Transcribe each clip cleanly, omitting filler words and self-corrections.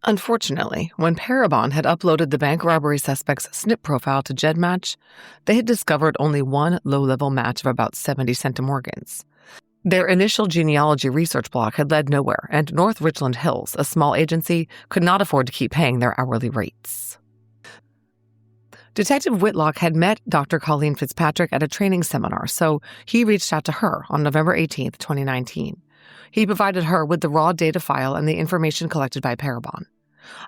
Unfortunately, when Parabon had uploaded the bank robbery suspect's SNP profile to GEDmatch, they had discovered only one low-level match of about 70 centimorgans. Their initial genealogy research block had led nowhere, and North Richland Hills, a small agency, could not afford to keep paying their hourly rates. Detective Whitlock had met Dr. Colleen Fitzpatrick at a training seminar, so he reached out to her on November 18, 2019. He provided her with the raw data file and the information collected by Parabon.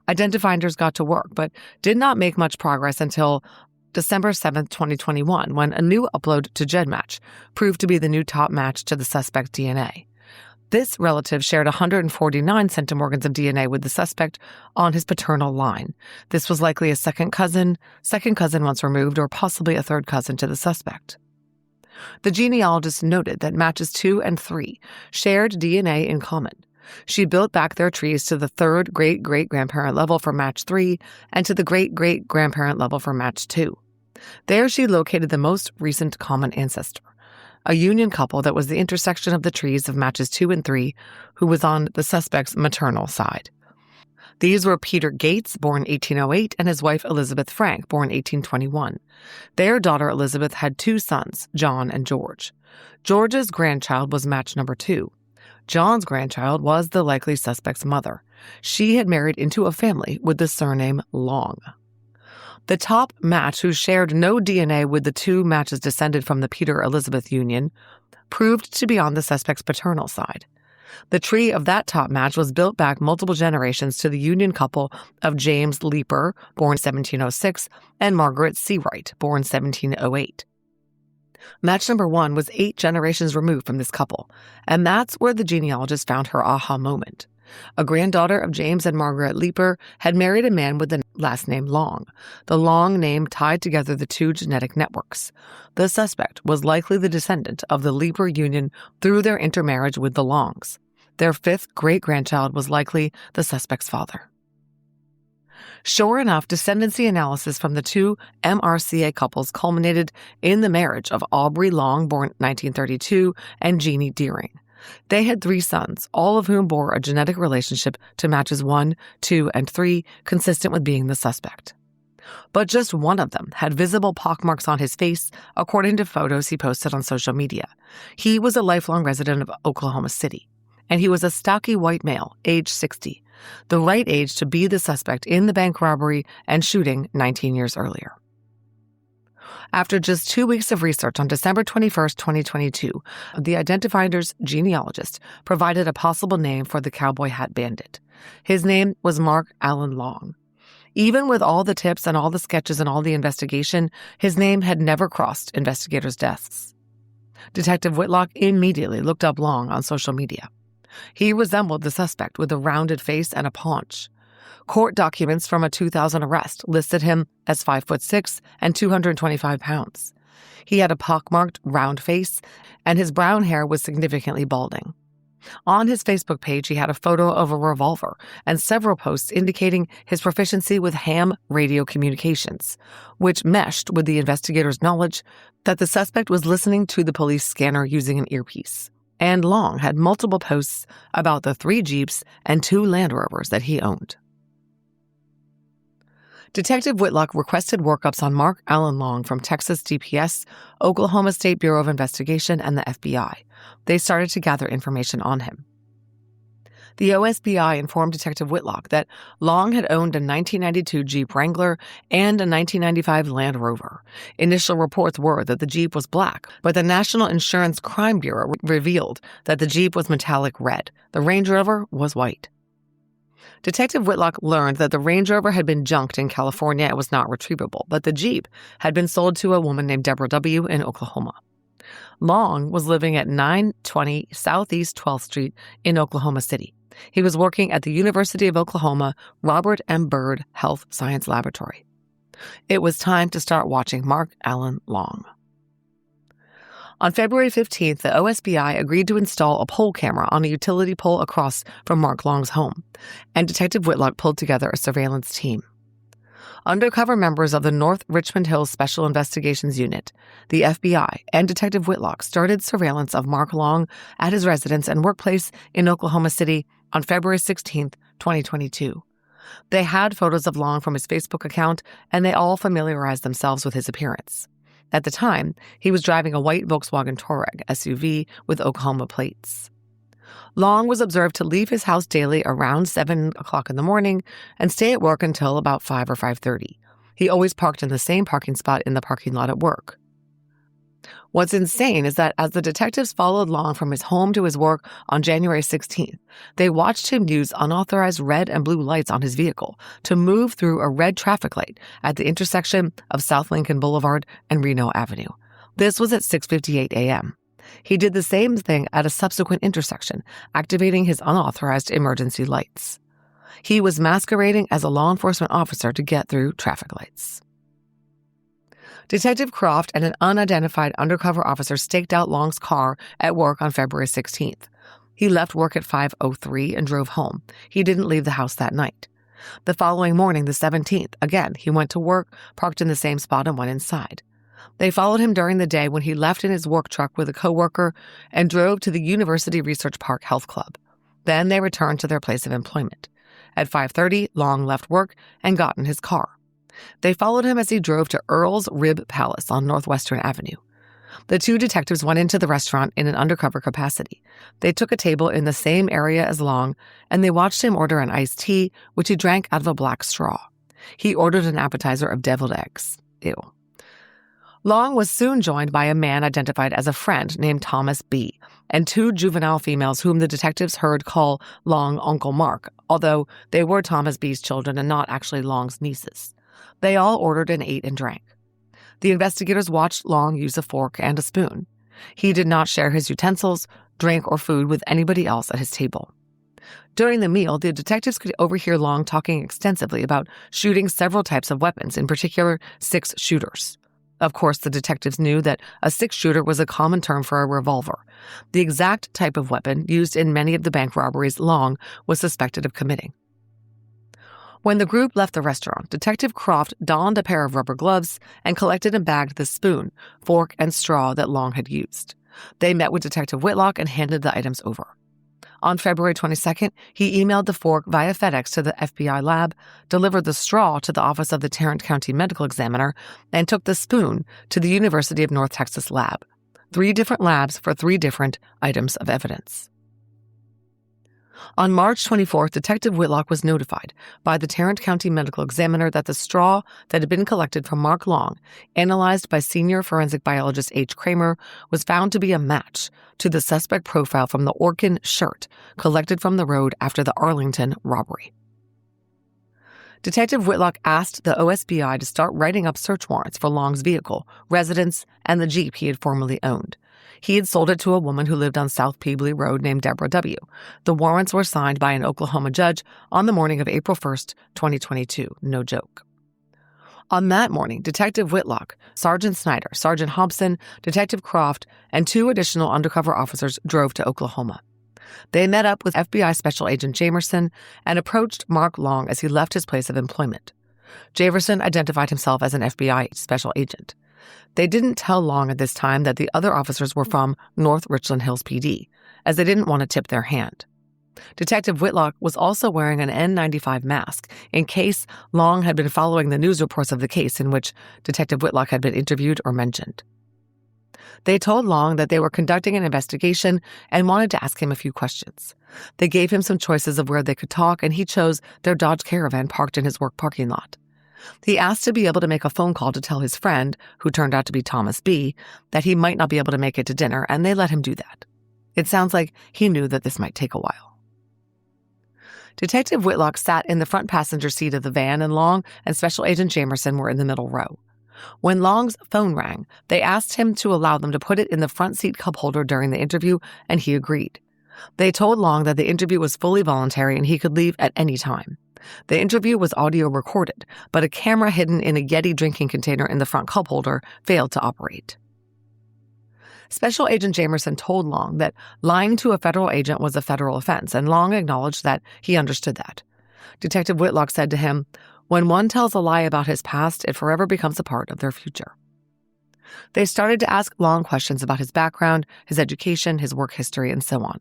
Identifinders got to work, but did not make much progress until December 7, 2021, when a new upload to GEDmatch proved to be the new top match to the suspect's DNA. This relative shared 149 centimorgans of DNA with the suspect on his paternal line. This was likely a second cousin once removed, or possibly a third cousin to the suspect. The genealogist noted that matches 2 and 3 shared DNA in common. She built back their trees to the third great-great-grandparent level for match 3 and to the great-great-grandparent level for match 2. There she located the most recent common ancestor, a union couple that was the intersection of the trees of matches 2 and 3, who was on the suspect's maternal side. These were Peter Gates, born 1808, and his wife Elizabeth Frank, born 1821. Their daughter Elizabeth had 2 sons, John and George. George's grandchild was match number 2. John's grandchild was the likely suspect's mother. She had married into a family with the surname Long. The top match, who shared no DNA with the 2 matches descended from the Peter-Elizabeth union, proved to be on the suspect's paternal side. The tree of that top match was built back multiple generations to the union couple of James Leeper, born 1706, and Margaret Seawright, born 1708. Match number 1 was 8 generations removed from this couple, and that's where the genealogist found her aha moment. A granddaughter of James and Margaret Leeper had married a man with the last name Long. The Long name tied together the 2 genetic networks. The suspect was likely the descendant of the Leeper union through their intermarriage with the Longs. Their 5th great-grandchild was likely the suspect's father. Sure enough, descendancy analysis from the 2 MRCA couples culminated in the marriage of Aubrey Long, born 1932, and Jeannie Deering. They had 3 sons, all of whom bore a genetic relationship to matches 1, 2, and 3, consistent with being the suspect. But just one of them had visible pockmarks on his face, according to photos he posted on social media. He was a lifelong resident of Oklahoma City, and he was a stocky white male, age 60, the right age to be the suspect in the bank robbery and shooting 19 years earlier. After just 2 weeks of research, on December 21, 2022, the Identifinder's genealogist provided a possible name for the cowboy hat bandit. His name was Mark Allen Long. Even with all the tips and all the sketches and all the investigation, his name had never crossed investigators' desks. Detective Whitlock immediately looked up Long on social media. He resembled the suspect with a rounded face and a paunch. Court documents from a 2000 arrest listed him as 5'6" and 225 pounds. He had a pockmarked, round face, and his brown hair was significantly balding. On his Facebook page, he had a photo of a revolver and several posts indicating his proficiency with ham radio communications, which meshed with the investigators' knowledge that the suspect was listening to the police scanner using an earpiece. And Long had multiple posts about the 3 Jeeps and 2 Land Rovers that he owned. Detective Whitlock requested workups on Mark Allen Long from Texas DPS, Oklahoma State Bureau of Investigation, and the FBI. They started to gather information on him. The OSBI informed Detective Whitlock that Long had owned a 1992 Jeep Wrangler and a 1995 Land Rover. Initial reports were that the Jeep was black, but the National Insurance Crime Bureau revealed that the Jeep was metallic red. The Range Rover was white. Detective Whitlock learned that the Range Rover had been junked in California and was not retrievable, but the Jeep had been sold to a woman named Deborah W. in Oklahoma. Long was living at 920 Southeast 12th Street in Oklahoma City. He was working at the University of Oklahoma Robert M. Byrd Health Science Laboratory. It was time to start watching Mark Allen Long. On February 15th, the OSBI agreed to install a pole camera on a utility pole across from Mark Long's home, and Detective Whitlock pulled together a surveillance team. Undercover members of the North Richmond Hills Special Investigations Unit, the FBI, and Detective Whitlock started surveillance of Mark Long at his residence and workplace in Oklahoma City on February 16, 2022. They had photos of Long from his Facebook account, and they all familiarized themselves with his appearance. At the time, he was driving a white Volkswagen Touareg SUV with Oklahoma plates. Long was observed to leave his house daily around 7 o'clock in the morning and stay at work until about 5 or 5:30. He always parked in the same parking spot in the parking lot at work. What's insane is that as the detectives followed Long from his home to his work on January 16th, they watched him use unauthorized red and blue lights on his vehicle to move through a red traffic light at the intersection of South Lincoln Boulevard and Reno Avenue. This was at 6:58 a.m. He did the same thing at a subsequent intersection, activating his unauthorized emergency lights. He was masquerading as a law enforcement officer to get through traffic lights. Detective Croft and an unidentified undercover officer staked out Long's car at work on February 16th. He left work at 5:03 and drove home. He didn't leave the house that night. The following morning, the 17th, again, he went to work, parked in the same spot, and went inside. They followed him during the day when he left in his work truck with a coworker and drove to the University Research Park Health Club. Then they returned to their place of employment. At 5:30, Long left work and got in his car. They followed him as he drove to Earl's Rib Palace on Northwestern Avenue. The two detectives went into the restaurant in an undercover capacity. They took a table in the same area as Long, and they watched him order an iced tea, which he drank out of a black straw. He ordered an appetizer of deviled eggs. Ew. Long was soon joined by a man identified as a friend named Thomas B., and two juvenile females whom the detectives heard call Long Uncle Mark, although they were Thomas B.'s children and not actually Long's nieces. They all ordered and ate and drank. The investigators watched Long use a fork and a spoon. He did not share his utensils, drink, or food with anybody else at his table. During the meal, the detectives could overhear Long talking extensively about shooting several types of weapons, in particular 6-shooters. Of course, the detectives knew that a 6-shooter was a common term for a revolver, the exact type of weapon used in many of the bank robberies Long was suspected of committing. When the group left the restaurant, Detective Croft donned a pair of rubber gloves and collected and bagged the spoon, fork, and straw that Long had used. They met with Detective Whitlock and handed the items over. On February 22nd, he emailed the fork via FedEx to the FBI lab, delivered the straw to the office of the Tarrant County Medical Examiner, and took the spoon to the University of North Texas lab. 3 different labs for 3 different items of evidence. On March 24th, Detective Whitlock was notified by the Tarrant County Medical Examiner that the straw that had been collected from Mark Long, analyzed by senior forensic biologist H. Kramer, was found to be a match to the suspect profile from the Orkin shirt collected from the road after the Arlington robbery. Detective Whitlock asked the OSBI to start writing up search warrants for Long's vehicle, residence, and the Jeep he had formerly owned. He had sold it to a woman who lived on South Peebly Road named Deborah W. The warrants were signed by an Oklahoma judge on the morning of April 1st, 2022. No joke. On that morning, Detective Whitlock, Sergeant Snyder, Sergeant Hobson, Detective Croft, and 2 additional undercover officers drove to Oklahoma. They met up with FBI Special Agent Jamerson and approached Mark Long as he left his place of employment. Jamerson identified himself as an FBI special agent. They didn't tell Long at this time that the other officers were from North Richland Hills PD, as they didn't want to tip their hand. Detective Whitlock was also wearing an N95 mask in case Long had been following the news reports of the case in which Detective Whitlock had been interviewed or mentioned. They told Long that they were conducting an investigation and wanted to ask him a few questions. They gave him some choices of where they could talk, and he chose their Dodge Caravan parked in his work parking lot. He asked to be able to make a phone call to tell his friend, who turned out to be Thomas B., that he might not be able to make it to dinner, and they let him do that. It sounds like he knew that this might take a while. Detective Whitlock sat in the front passenger seat of the van, and Long and Special Agent Jamerson were in the middle row. When Long's phone rang, they asked him to allow them to put it in the front seat cup holder during the interview, and he agreed. They told Long that the interview was fully voluntary and he could leave at any time. The interview was audio recorded, but a camera hidden in a Yeti drinking container in the front cup holder failed to operate. Special Agent Jamerson told Long that lying to a federal agent was a federal offense, and Long acknowledged that he understood that. Detective Whitlock said to him, "When one tells a lie about his past, it forever becomes a part of their future." They started to ask Long questions about his background, his education, his work history, and so on.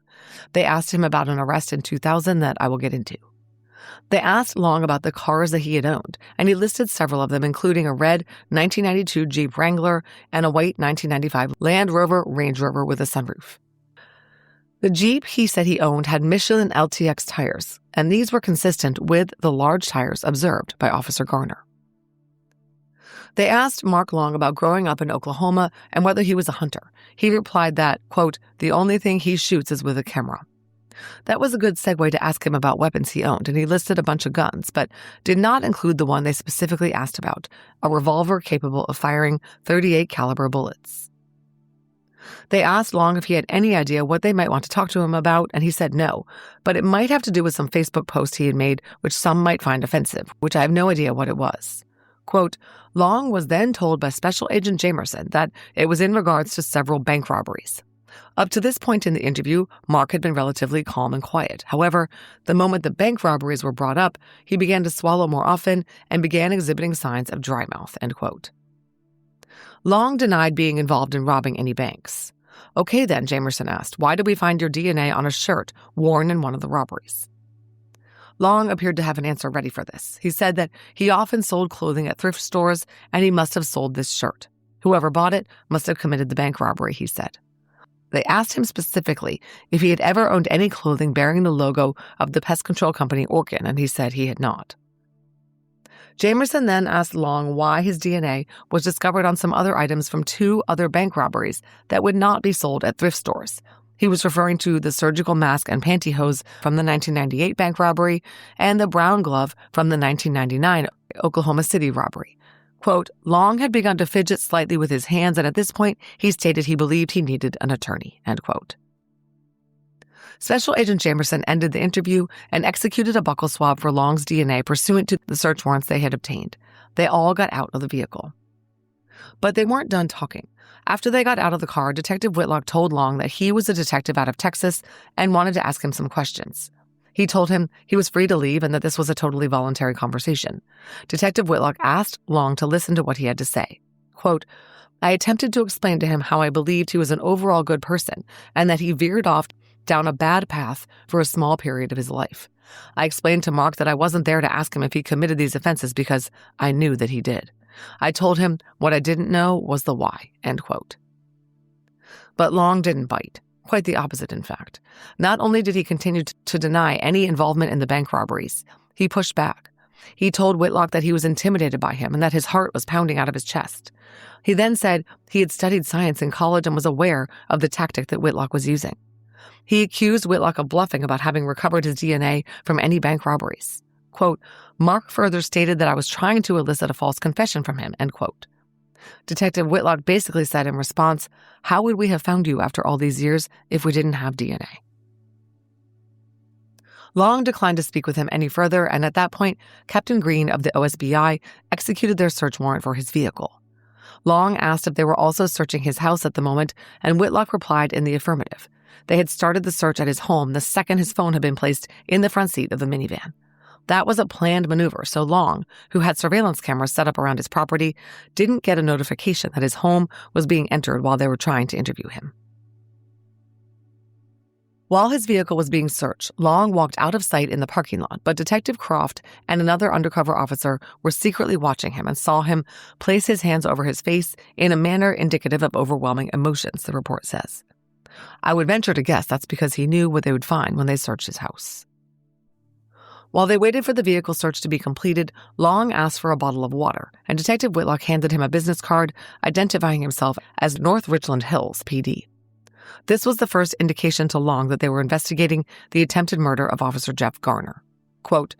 They asked him about an arrest in 2000 that I will get into. They asked Long about the cars that he had owned, and he listed several of them, including a red 1992 Jeep Wrangler and a white 1995 Land Rover Range Rover with a sunroof. The Jeep he said he owned had Michelin LTX tires, and these were consistent with the large tires observed by Officer Garner. They asked Mark Long about growing up in Oklahoma and whether he was a hunter. He replied that, quote, the only thing he shoots is with a camera. That was a good segue to ask him about weapons he owned, and he listed a bunch of guns, but did not include the one they specifically asked about, a revolver capable of firing .38 caliber bullets. They asked Long if he had any idea what they might want to talk to him about, and he said no, but it might have to do with some Facebook post he had made which some might find offensive, which I have no idea what it was. Quote, Long was then told by Special Agent Jamerson that it was in regards to several bank robberies. Up to this point in the interview, Mark had been relatively calm and quiet. However, the moment the bank robberies were brought up, he began to swallow more often and began exhibiting signs of dry mouth, end quote. Long denied being involved in robbing any banks. Okay then, Jamerson asked, why did we find your DNA on a shirt worn in one of the robberies? Long appeared to have an answer ready for this. He said that he often sold clothing at thrift stores, and he must have sold this shirt. Whoever bought it must have committed the bank robbery, he said. They asked him specifically if he had ever owned any clothing bearing the logo of the pest control company Orkin, and he said he had not. Jamerson then asked Long why his DNA was discovered on some other items from 2 other bank robberies that would not be sold at thrift stores. He was referring to the surgical mask and pantyhose from the 1998 bank robbery and the brown glove from the 1999 Oklahoma City robbery. Quote, Long had begun to fidget slightly with his hands, and at this point, he stated he believed he needed an attorney, end quote. Special Agent Jamerson ended the interview and executed a buccal swab for Long's DNA pursuant to the search warrants they had obtained. They all got out of the vehicle. But they weren't done talking. After they got out of the car, Detective Whitlock told Long that he was a detective out of Texas and wanted to ask him some questions. He told him he was free to leave and that this was a totally voluntary conversation. Detective Whitlock asked Long to listen to what he had to say. Quote, I attempted to explain to him how I believed he was an overall good person and that he veered off down a bad path for a small period of his life. I explained to Mark that I wasn't there to ask him if he committed these offenses because I knew that he did. I told him what I didn't know was the why, end quote. But Long didn't bite. Quite the opposite, in fact. Not only did he continue to deny any involvement in the bank robberies, he pushed back. He told Whitlock that he was intimidated by him and that his heart was pounding out of his chest. He then said he had studied science in college and was aware of the tactic that Whitlock was using. He accused Whitlock of bluffing about having recovered his DNA from any bank robberies. Quote, Mark further stated that I was trying to elicit a false confession from him, end quote. Detective Whitlock basically said in response, how would we have found you after all these years if we didn't have DNA? Long declined to speak with him any further, and at that point, Captain Green of the OSBI executed their search warrant for his vehicle. Long asked if they were also searching his house at the moment, and Whitlock replied in the affirmative. They had started the search at his home the second his phone had been placed in the front seat of the minivan. That was a planned maneuver, so Long, who had surveillance cameras set up around his property, didn't get a notification that his home was being entered while they were trying to interview him. While his vehicle was being searched, Long walked out of sight in the parking lot, but Detective Croft and another undercover officer were secretly watching him and saw him place his hands over his face in a manner indicative of overwhelming emotions, the report says. I would venture to guess that's because he knew what they would find when they searched his house. While they waited for the vehicle search to be completed, Long asked for a bottle of water, and Detective Whitlock handed him a business card identifying himself as North Richland Hills PD. This was the first indication to Long that they were investigating the attempted murder of Officer Jeff Garner. Quote,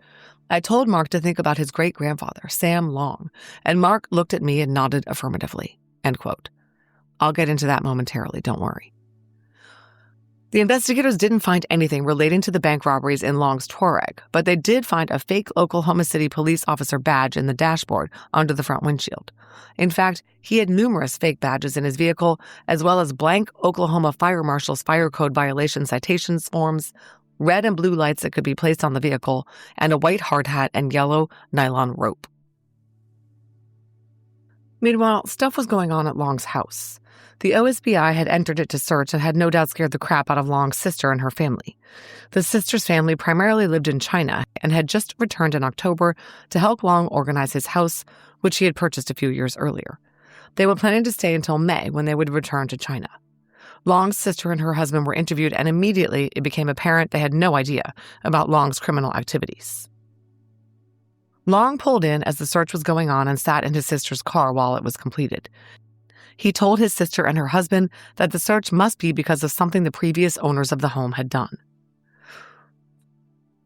I told Mark to think about his great-grandfather, Sam Long, and Mark looked at me and nodded affirmatively, end quote. I'll get into that momentarily, don't worry. The investigators didn't find anything relating to the bank robberies in Long's Touareg, but they did find a fake Oklahoma City police officer badge in the dashboard under the front windshield. In fact, he had numerous fake badges in his vehicle, as well as blank Oklahoma Fire Marshal's fire code violation citations forms, red and blue lights that could be placed on the vehicle, and a white hard hat and yellow nylon rope. Meanwhile, stuff was going on at Long's house. The OSBI had entered it to search and had no doubt scared the crap out of Long's sister and her family. The sister's family primarily lived in China and had just returned in October to help Long organize his house, which he had purchased a few years earlier. They were planning to stay until May when they would return to China. Long's sister and her husband were interviewed, and immediately it became apparent they had no idea about Long's criminal activities. Long pulled in as the search was going on and sat in his sister's car while it was completed. He told his sister and her husband that the search must be because of something the previous owners of the home had done.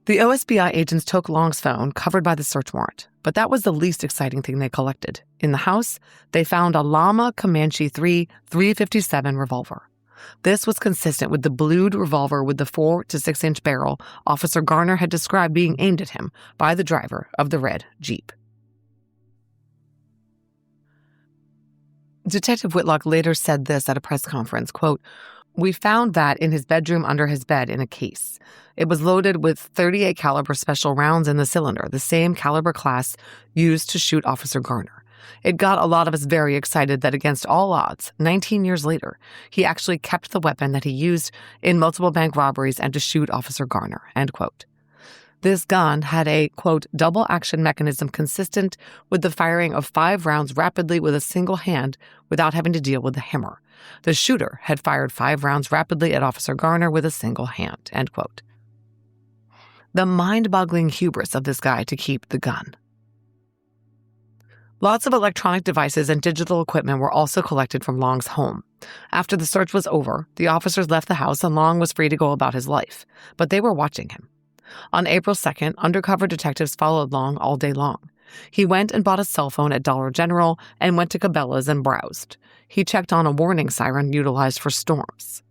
The OSBI agents took Long's phone, covered by the search warrant, but that was the least exciting thing they collected. In the house, they found a Lama Comanche 3 .357 revolver. This was consistent with the blued revolver with the 4 to 6 inch barrel Officer Garner had described being aimed at him by the driver of the red Jeep. Detective Whitlock later said this at a press conference, quote, "We found that in his bedroom under his bed in a case. It was loaded with .38 caliber special rounds in the cylinder, the same caliber class used to shoot Officer Garner. It got a lot of us very excited that against all odds, 19 years later, he actually kept the weapon that he used in multiple bank robberies and to shoot Officer Garner," end quote. This gun had a, quote, double action mechanism consistent with the firing of 5 rounds rapidly with a single hand without having to deal with the hammer. The shooter had fired 5 rounds rapidly at Officer Garner with a single hand, end quote. The mind-boggling hubris of this guy to keep the gun. Lots of electronic devices and digital equipment were also collected from Long's home. After the search was over, the officers left the house and Long was free to go about his life, but they were watching him. On April 2nd, undercover detectives followed Long all day long. He went and bought a cell phone at Dollar General and went to Cabela's and browsed. He checked on a warning siren utilized for storms.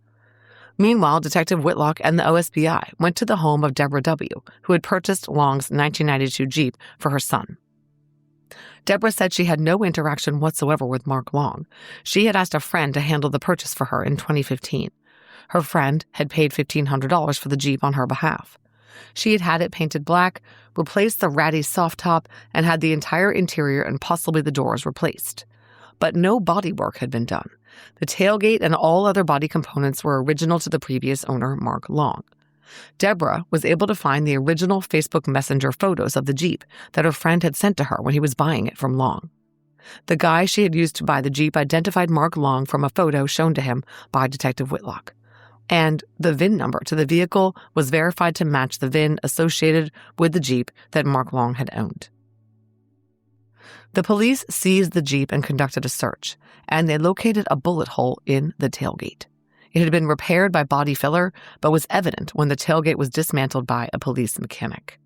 Meanwhile, Detective Whitlock and the OSBI went to the home of Deborah W., who had purchased Long's 1992 Jeep for her son. Deborah said she had no interaction whatsoever with Mark Long. She had asked a friend to handle the purchase for her in 2015. Her friend had paid $1,500 for the Jeep on her behalf. She had had it painted black, replaced the ratty soft top, and had the entire interior and possibly the doors replaced. But no bodywork had been done. The tailgate and all other body components were original to the previous owner, Mark Long. Deborah was able to find the original Facebook Messenger photos of the Jeep that her friend had sent to her when he was buying it from Long. The guy she had used to buy the Jeep identified Mark Long from a photo shown to him by Detective Whitlock. And the VIN number to the vehicle was verified to match the VIN associated with the Jeep that Mark Long had owned. The police seized the Jeep and conducted a search, and they located a bullet hole in the tailgate. It had been repaired by body filler, but was evident when the tailgate was dismantled by a police mechanic.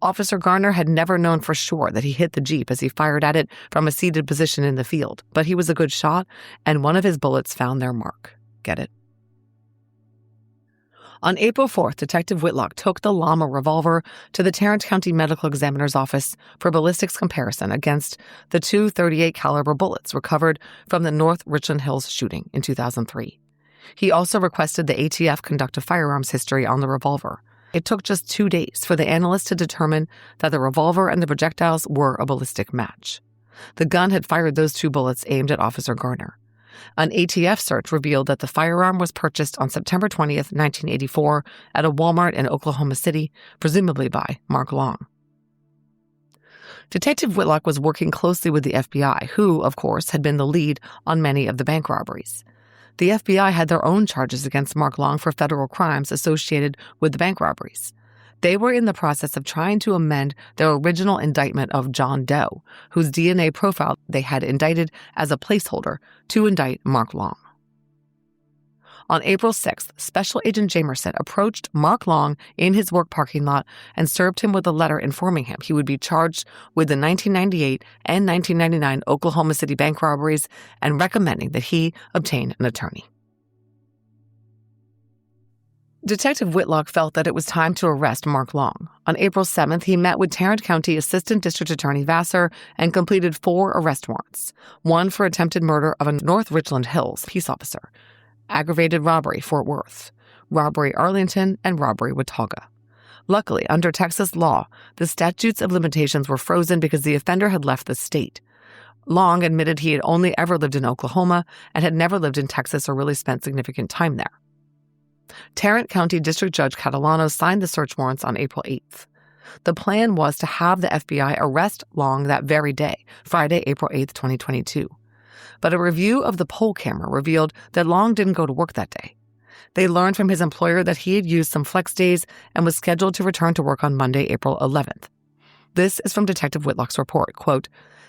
Officer Garner had never known for sure that he hit the Jeep as he fired at it from a seated position in the field, but he was a good shot, and one of his bullets found their mark. Get it? On April 4th, Detective Whitlock took the Lama revolver to the Tarrant County Medical Examiner's office for ballistics comparison against the 2 .38 caliber bullets recovered from the North Richland Hills shooting in 2003. He also requested the ATF conduct a firearms history on the revolver. It took just 2 days for the analyst to determine that the revolver and the projectiles were a ballistic match. The gun had fired those 2 bullets aimed at Officer Garner. An ATF search revealed that the firearm was purchased on September 20th, 1984, at a Walmart in Oklahoma City, presumably by Mark Long. Detective Whitlock was working closely with the FBI, who, of course, had been the lead on many of the bank robberies. The FBI had their own charges against Mark Long for federal crimes associated with the bank robberies. They were in the process of trying to amend their original indictment of John Doe, whose DNA profile they had indicted as a placeholder to indict Mark Long. On April 6th, Special Agent Jamerson approached Mark Long in his work parking lot and served him with a letter informing him he would be charged with the 1998 and 1999 Oklahoma City bank robberies and recommending that he obtain an attorney. Detective Whitlock felt that it was time to arrest Mark Long. On April 7th, he met with Tarrant County Assistant District Attorney Vassar and completed 4 arrest warrants, one for attempted murder of a North Richland Hills peace officer, aggravated robbery Fort Worth, robbery Arlington, and robbery Watauga. Luckily, under Texas law, the statutes of limitations were frozen because the offender had left the state. Long admitted he had only ever lived in Oklahoma and had never lived in Texas or really spent significant time there. Tarrant County District Judge Catalano signed the search warrants on April 8th. The plan was to have the FBI arrest Long that very day, Friday, April 8th, 2022. But a review of the poll camera revealed that Long didn't go to work that day. They learned from his employer that he had used some flex days and was scheduled to return to work on Monday, April 11th. This is from Detective Whitlock's report, quote,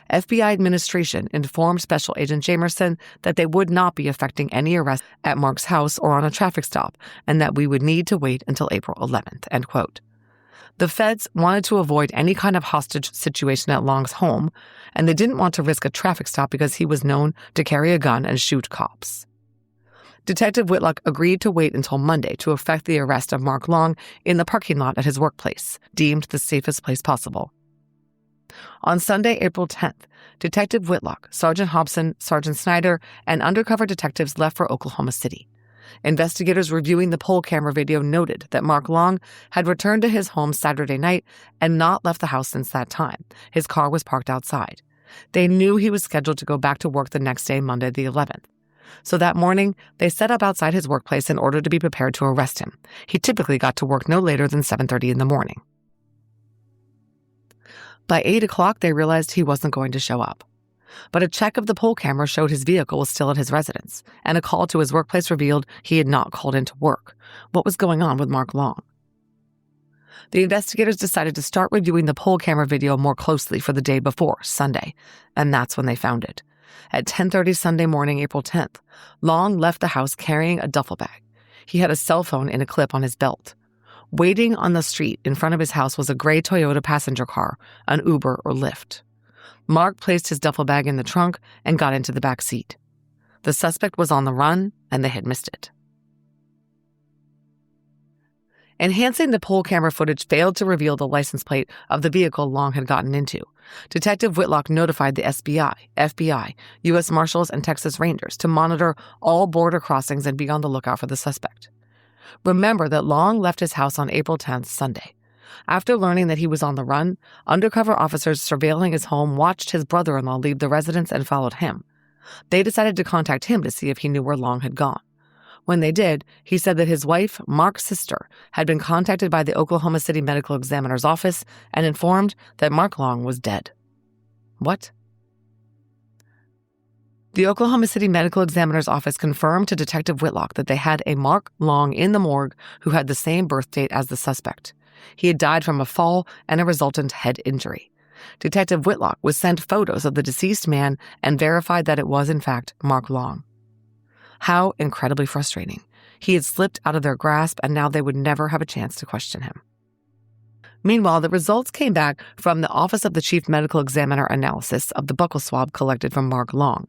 FBI administration informed Special Agent Jamerson that they would not be effecting any arrests at Mark's house or on a traffic stop, and that we would need to wait until April 11th, end quote. The feds wanted to avoid any kind of hostage situation at Long's home, and they didn't want to risk a traffic stop because he was known to carry a gun and shoot cops. Detective Whitlock agreed to wait until Monday to effect the arrest of Mark Long in the parking lot at his workplace, deemed the safest place possible. On Sunday, April 10th, Detective Whitlock, Sergeant Hobson, Sergeant Snyder, and undercover detectives left for Oklahoma City. Investigators reviewing the poll camera video noted that Mark Long had returned to his home Saturday night and not left the house since that time. His car was parked outside. They knew he was scheduled to go back to work the next day, Monday the 11th. So that morning, they set up outside his workplace in order to be prepared to arrest him. He typically got to work no later than 7:30 in the morning. By 8 o'clock, they realized he wasn't going to show up. But a check of the poll camera showed his vehicle was still at his residence, and a call to his workplace revealed he had not called into work. What was going on with Mark Long? The investigators decided to start reviewing the poll camera video more closely for the day before, Sunday, and that's when they found it. At 10:30 Sunday morning, April 10th, Long left the house carrying a duffel bag. He had a cell phone in a clip on his belt. Waiting on the street in front of his house was a gray Toyota passenger car, an Uber or Lyft. Mark placed his duffel bag in the trunk and got into the back seat. The suspect was on the run, and they had missed it. Enhancing the poll camera footage failed to reveal the license plate of the vehicle Long had gotten into. Detective Whitlock notified the SBI, FBI, U.S. Marshals, and Texas Rangers to monitor all border crossings and be on the lookout for the suspect. Remember that Long left his house on April 10th, Sunday. After learning that he was on the run, undercover officers surveilling his home watched his brother-in-law leave the residence and followed him. They decided to contact him to see if he knew where Long had gone. When they did, he said that his wife, Mark's sister, had been contacted by the Oklahoma City Medical Examiner's office and informed that Mark Long was dead. What? The Oklahoma City Medical Examiner's office confirmed to Detective Whitlock that they had a Mark Long in the morgue who had the same birth date as the suspect. He had died from a fall and a resultant head injury. Detective Whitlock was sent photos of the deceased man and verified that it was, in fact, Mark Long. How incredibly frustrating. He had slipped out of their grasp, and now they would never have a chance to question him. Meanwhile, the results came back from the Office of the Chief Medical Examiner analysis of the buccal swab collected from Mark Long.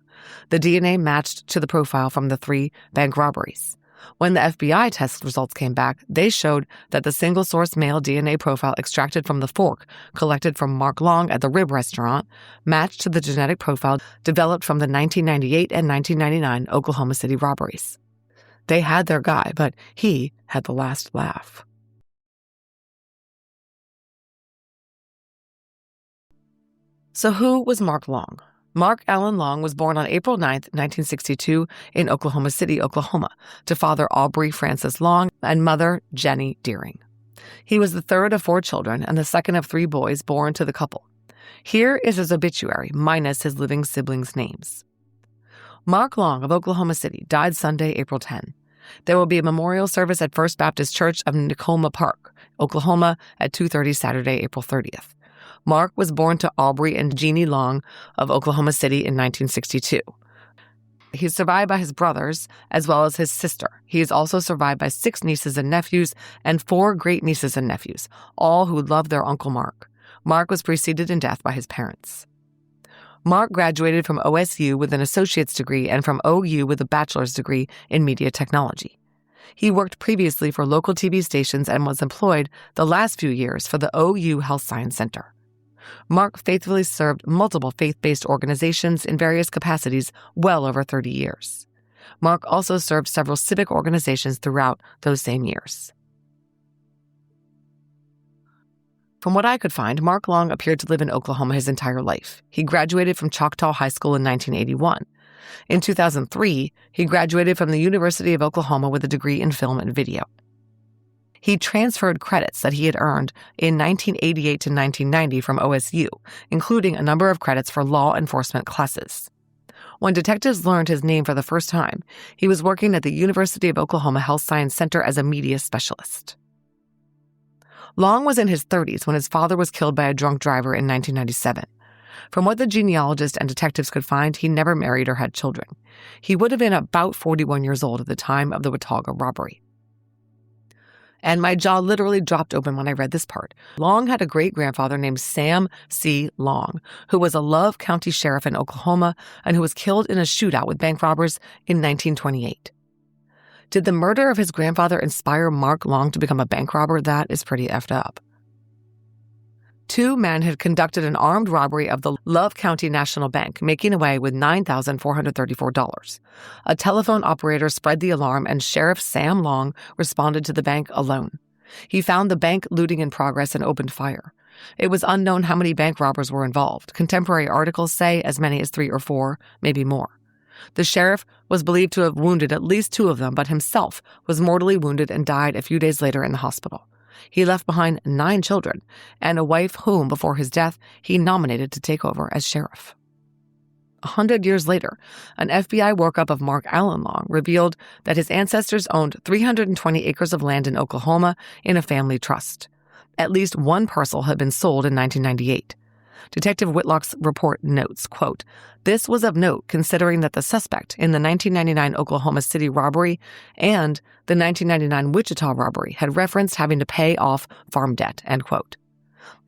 The DNA matched to the profile from the 3 bank robberies. When the FBI test results came back, they showed that the single-source male DNA profile extracted from the fork collected from Mark Long at the Rib Restaurant matched to the genetic profile developed from the 1998 and 1999 Oklahoma City robberies. They had their guy, but he had the last laugh. So who was Mark Long? Mark Allen Long was born on April 9, 1962, in Oklahoma City, Oklahoma, to father Aubrey Francis Long and mother Jenny Deering. He was the third of 4 children and the second of 3 boys born to the couple. Here is his obituary, minus his living siblings' names. Mark Long of Oklahoma City died Sunday, April 10. There will be a memorial service at First Baptist Church of Nicoma Park, Oklahoma, at 2:30 Saturday, April 30th. Mark was born to Aubrey and Jeannie Long of Oklahoma City in 1962. He's survived by his brothers as well as his sister. He is also survived by 6 nieces and nephews and 4 great-nieces and nephews, all who loved their Uncle Mark. Mark was preceded in death by his parents. Mark graduated from OSU with an associate's degree and from OU with a bachelor's degree in media technology. He worked previously for local TV stations and was employed the last few years for the OU Health Science Center. Mark faithfully served multiple faith-based organizations in various capacities well over 30 years. Mark also served several civic organizations throughout those same years. From what I could find, Mark Long appeared to live in Oklahoma his entire life. He graduated from Choctaw High School in 1981. In 2003, he graduated from the University of Oklahoma with a degree in film and video. He transferred credits that he had earned in 1988 to 1990 from OSU, including a number of credits for law enforcement classes. When detectives learned his name for the first time, he was working at the University of Oklahoma Health Science Center as a media specialist. Long was in his 30s when his father was killed by a drunk driver in 1997. From what the genealogist and detectives could find, he never married or had children. He would have been about 41 years old at the time of the Watauga robbery. And my jaw literally dropped open when I read this part. Long had a great-grandfather named Sam C. Long, who was a Love County sheriff in Oklahoma and who was killed in a shootout with bank robbers in 1928. Did the murder of his grandfather inspire Mark Long to become a bank robber? That is pretty effed up. Two men had conducted an armed robbery of the Love County National Bank, making away with $9,434. A telephone operator spread the alarm, and Sheriff Sam Long responded to the bank alone. He found the bank looting in progress and opened fire. It was unknown how many bank robbers were involved. Contemporary articles say as many as 3 or 4, maybe more. The sheriff was believed to have wounded at least 2 of them, but himself was mortally wounded and died a few days later in the hospital. He left behind 9 children and a wife whom, before his death, he nominated to take over as sheriff. 100 years later, an FBI workup of Mark Allen Long revealed that his ancestors owned 320 acres of land in Oklahoma in a family trust. At least one parcel had been sold in 1998. Detective Whitlock's report notes, quote, "This was of note considering that the suspect in the 1999 Oklahoma City robbery and the 1999 Wichita robbery had referenced having to pay off farm debt," end quote.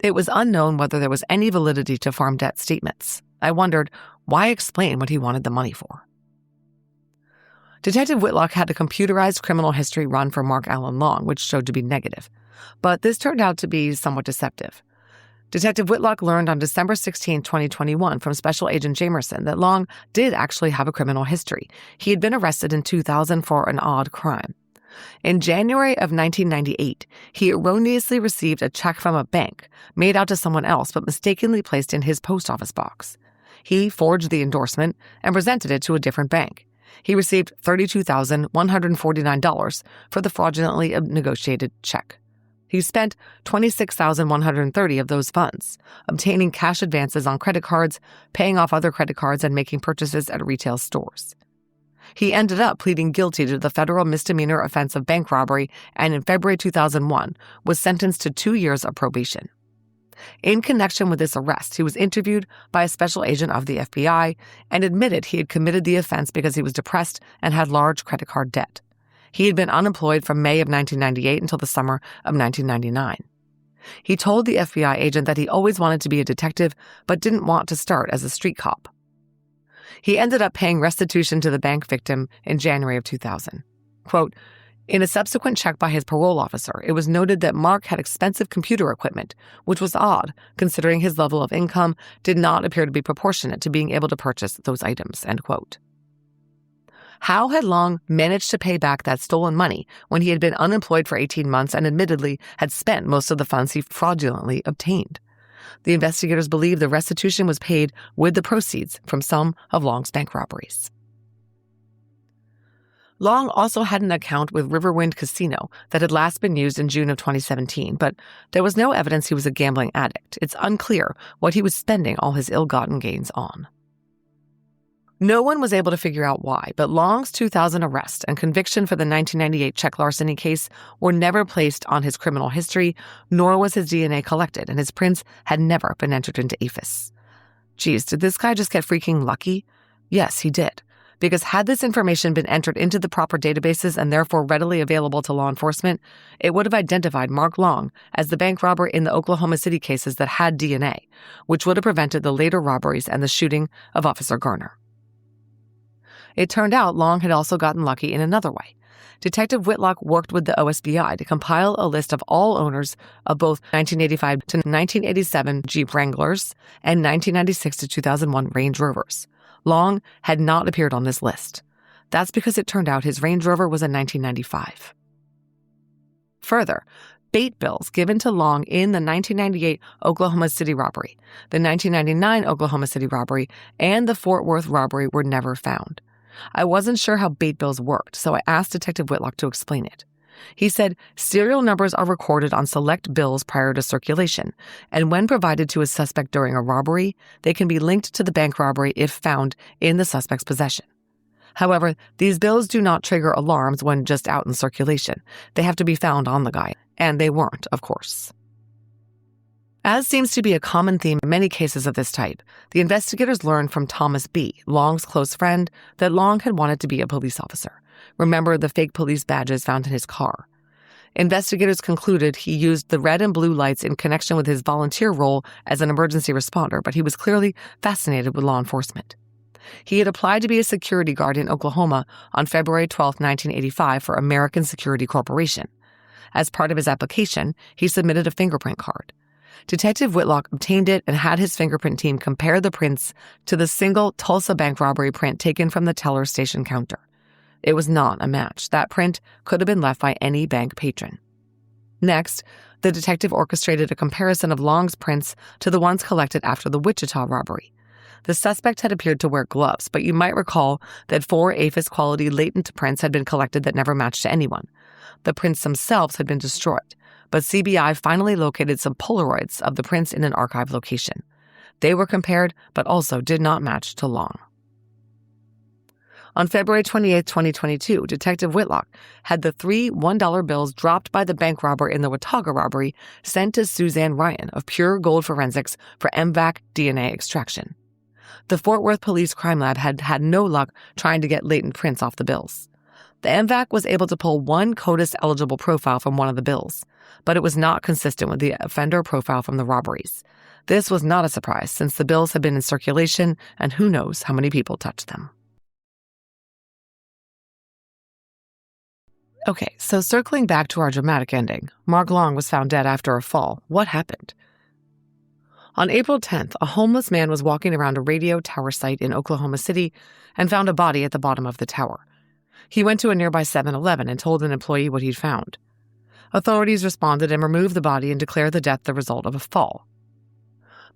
It was unknown whether there was any validity to farm debt statements. I wondered, why explain what he wanted the money for? Detective Whitlock had a computerized criminal history run for Mark Allen Long, which showed to be negative. But this turned out to be somewhat deceptive. Detective Whitlock learned on December 16, 2021 from Special Agent Jamerson that Long did actually have a criminal history. He had been arrested in 2000 for an odd crime. In January of 1998, he erroneously received a check from a bank made out to someone else but mistakenly placed in his post office box. He forged the endorsement and presented it to a different bank. He received $32,149 for the fraudulently negotiated check. He spent $26,130 of those funds, obtaining cash advances on credit cards, paying off other credit cards, and making purchases at retail stores. He ended up pleading guilty to the federal misdemeanor offense of bank robbery and in February 2001 was sentenced to 2 years of probation. In connection with this arrest, he was interviewed by a special agent of the FBI and admitted he had committed the offense because he was depressed and had large credit card debt. He had been unemployed from May of 1998 until the summer of 1999. He told the FBI agent that he always wanted to be a detective but didn't want to start as a street cop. He ended up paying restitution to the bank victim in January of 2000. Quote, "In a subsequent check by his parole officer, it was noted that Mark had expensive computer equipment, which was odd considering his level of income did not appear to be proportionate to being able to purchase those items," end quote. How had Long managed to pay back that stolen money when he had been unemployed for 18 months and admittedly had spent most of the funds he fraudulently obtained? The investigators believe the restitution was paid with the proceeds from some of Long's bank robberies. Long also had an account with Riverwind Casino that had last been used in June of 2017, but there was no evidence he was a gambling addict. It's unclear what he was spending all his ill-gotten gains on. No one was able to figure out why, but Long's 2000 arrest and conviction for the 1998 check larceny case were never placed on his criminal history, nor was his DNA collected, and his prints had never been entered into APHIS. Geez, did this guy just get freaking lucky? Yes, he did. Because had this information been entered into the proper databases and therefore readily available to law enforcement, it would have identified Mark Long as the bank robber in the Oklahoma City cases that had DNA, which would have prevented the later robberies and the shooting of Officer Garner. It turned out Long had also gotten lucky in another way. Detective Whitlock worked with the OSBI to compile a list of all owners of both 1985 to 1987 Jeep Wranglers and 1996 to 2001 Range Rovers. Long had not appeared on this list. That's because it turned out his Range Rover was a 1995. Further, bait bills given to Long in the 1998 Oklahoma City robbery, the 1999 Oklahoma City robbery, and the Fort Worth robbery were never found. I wasn't sure how bait bills worked, so I asked Detective Whitlock to explain it. He said serial numbers are recorded on select bills prior to circulation, and when provided to a suspect during a robbery, they can be linked to the bank robbery if found in the suspect's possession. However, these bills do not trigger alarms when just out in circulation. They have to be found on the guy, and they weren't, of course. As seems to be a common theme in many cases of this type, the investigators learned from Thomas B., Long's close friend, that Long had wanted to be a police officer. Remember the fake police badges found in his car. Investigators concluded he used the red and blue lights in connection with his volunteer role as an emergency responder, but he was clearly fascinated with law enforcement. He had applied to be a security guard in Oklahoma on February 12, 1985 for American Security Corporation. As part of his application, he submitted a fingerprint card. Detective Whitlock obtained it and had his fingerprint team compare the prints to the single Tulsa bank robbery print taken from the teller station counter. It was not a match. That print could have been left by any bank patron. Next, the detective orchestrated a comparison of Long's prints to the ones collected after the Wichita robbery. The suspect had appeared to wear gloves, but you might recall that 4 APHIS-quality latent prints had been collected that never matched to anyone. The prints themselves had been destroyed, but CBI finally located some Polaroids of the prints in an archive location. They were compared, but also did not match to Long. On February 28, 2022, Detective Whitlock had the 3 $1 bills dropped by the bank robber in the Watauga robbery sent to Suzanne Ryan of Pure Gold Forensics for AbJack DNA extraction. The Fort Worth Police Crime Lab had had no luck trying to get latent prints off the bills. The AbJack was able to pull one CODIS-eligible profile from one of the bills, but it was not consistent with the offender profile from the robberies. This was not a surprise, since the bills had been in circulation, and who knows how many people touched them. Okay, so circling back to our dramatic ending, Mark Long was found dead after a fall. What happened? On April 10th, a homeless man was walking around a radio tower site in Oklahoma City and found a body at the bottom of the tower. He went to a nearby 7-Eleven and told an employee what he'd found. Authorities responded and removed the body and declared the death the result of a fall.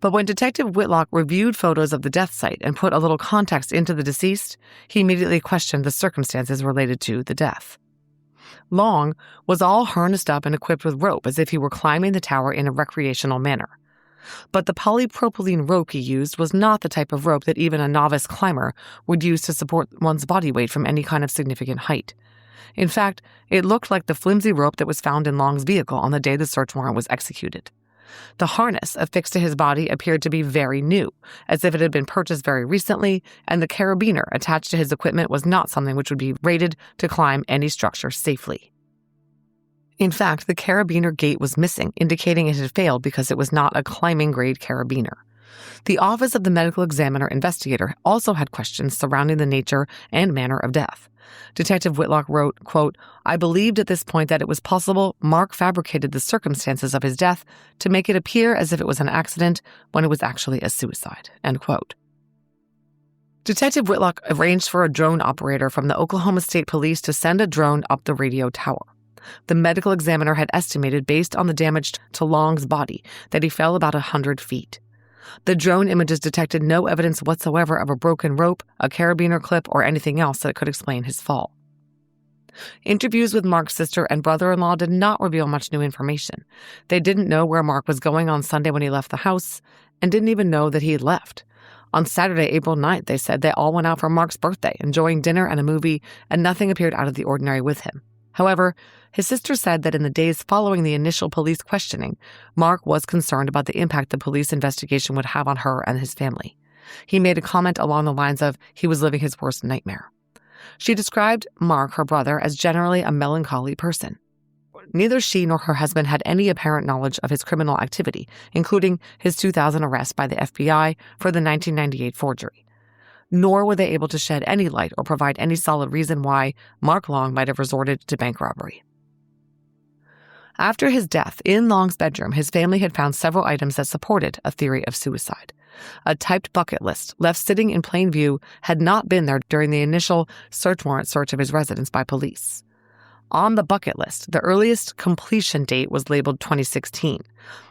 But when Detective Whitlock reviewed photos of the death site and put a little context into the deceased, he immediately questioned the circumstances related to the death. Long was all harnessed up and equipped with rope as if he were climbing the tower in a recreational manner. But the polypropylene rope he used was not the type of rope that even a novice climber would use to support one's body weight from any kind of significant height. In fact, it looked like the flimsy rope that was found in Long's vehicle on the day the search warrant was executed. The harness affixed to his body appeared to be very new, as if it had been purchased very recently, and the carabiner attached to his equipment was not something which would be rated to climb any structure safely. In fact, the carabiner gate was missing, indicating it had failed because it was not a climbing-grade carabiner. The Office of the Medical Examiner Investigator also had questions surrounding the nature and manner of death. Detective Whitlock wrote, quote, "I believed at this point that it was possible Mark fabricated the circumstances of his death to make it appear as if it was an accident when it was actually a suicide," end quote. Detective Whitlock arranged for a drone operator from the Oklahoma State Police to send a drone up the radio tower. The medical examiner had estimated, based on the damage to Long's body, that he fell about 100 feet. The drone images detected no evidence whatsoever of a broken rope, a carabiner clip, or anything else that could explain his fall. Interviews with Mark's sister and brother-in-law did not reveal much new information. They didn't know where Mark was going on Sunday when he left the house, and didn't even know that he had left. On Saturday, April 9th, they said they all went out for Mark's birthday, enjoying dinner and a movie, and nothing appeared out of the ordinary with him. However, his sister said that in the days following the initial police questioning, Mark was concerned about the impact the police investigation would have on her and his family. He made a comment along the lines of he was living his worst nightmare. She described Mark, her brother, as generally a melancholy person. Neither she nor her husband had any apparent knowledge of his criminal activity, including his 2000 arrest by the FBI for the 1998 forgery. Nor were they able to shed any light or provide any solid reason why Mark Long might have resorted to bank robbery. After his death, in Long's bedroom, his family had found several items that supported a theory of suicide. A typed bucket list, left sitting in plain view, had not been there during the initial search warrant search of his residence by police. On the bucket list, the earliest completion date was labeled 2016.